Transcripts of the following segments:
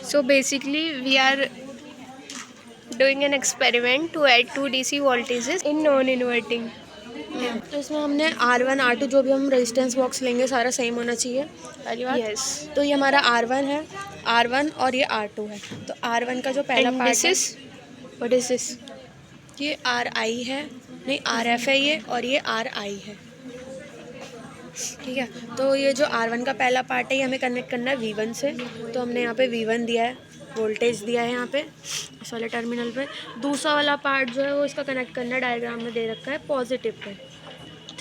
So basically we are doing an experiment to add two DC voltages in non-inverting. तो इसमें हमने R1 R2 जो भी हम रेजिस्टेंस बॉक्स लेंगे सारा सेम होना चाहिए पहली बात। Yes. तो ये हमारा R1 है, R1 और ये R2 है। तो R1 का जो पहला And पार्ट this है, is, what is this? ये RI है, नहीं RF है ये, और ये RI है। ठीक है, तो ये जो R1 का पहला पार्ट है ये हमें कनेक्ट करना है V1 से। तो हमने यहाँ पे V1 दिया है, वोल्टेज दिया है यहाँ पे इस वाले टर्मिनल पे। दूसरा वाला पार्ट जो है वो इसका कनेक्ट करना है, डायग्राम में दे रखा है पॉजिटिव पे,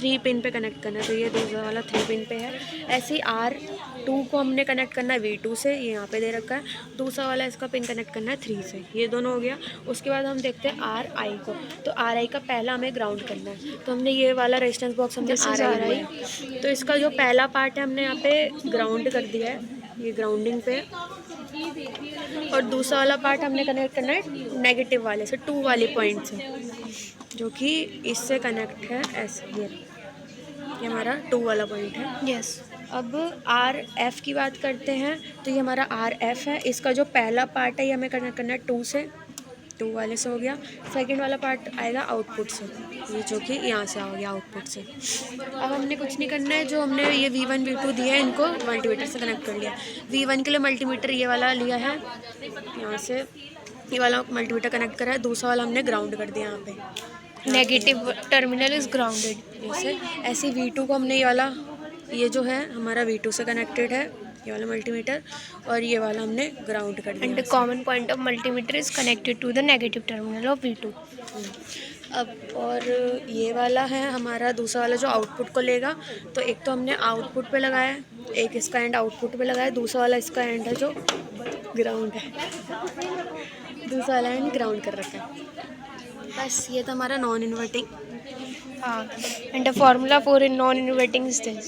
3 पिन पे कनेक्ट करना है। तो ये दूसरा वाला 3 पिन पे है। ऐसे ही R2 को हमने कनेक्ट करना है V2 से, ये यहाँ पे दे रखा है। दूसरा वाला इसका पिन कनेक्ट करना है 3 से, ये दोनों हो गया। उसके बाद हम देखते हैं RI को। तो RI का पहला हमें ग्राउंड करना है। तो हमने ये वाला रेजिस्टेंस बॉक्स हमने This is RI RI. लिया है। तो इसका जो पहला पार्ट है हमने यहाँ पे ग्राउंड कर दिया है, ये ग्राउंडिंग पे। और दूसरा वाला पार्ट हमने कनेक्ट करना है नेगेटिव वाले से, 2 वाली पॉइंट से, जो कि इससे कनेक्ट है ऐसे। ये हमारा 2 वाला पॉइंट है। Yes. अब RF की बात करते हैं। तो ये हमारा RF है, इसका जो पहला पार्ट है ये हमें कनेक्ट करना है 2 से, 2 वाले से हो गया। सेकंड वाला पार्ट आएगा आउटपुट से, ये जो कि यहाँ से आ गया आउटपुट से। अब हमने कुछ नहीं करना है, जो हमने ये V1 V2 दिया है इनको मल्टीमीटर से कनेक्ट कर लिया। V1 के लिए मल्टीमीटर ये वाला लिया है, यहाँ से ये वाला मल्टीमीटर कनेक्ट करा है। दूसरा वाला हमने ग्राउंड कर दिया यहाँ पे, Negative terminal is grounded. जैसे ऐसे V2 को हमने ये वाला, ये जो है हमारा V2 से कनेक्टेड है ये वाला मल्टीमीटर, और ये वाला हमने ग्राउंड कर And the दिया। common point of multimeter is connected to the negative terminal of V2. अब और ये वाला है हमारा दूसरा वाला जो आउटपुट को लेगा। तो एक तो हमने आउटपुट पे लगाया है, एक इसका एंड आउटपुट पे लगाया है, दूसरा वाला इसका एंड है जो ग्राउंड है, दूसरा वाला एंड ग्राउंड कर रखा है। बस ये तो हमारा non inverting. And the formula for in non-inverting is this.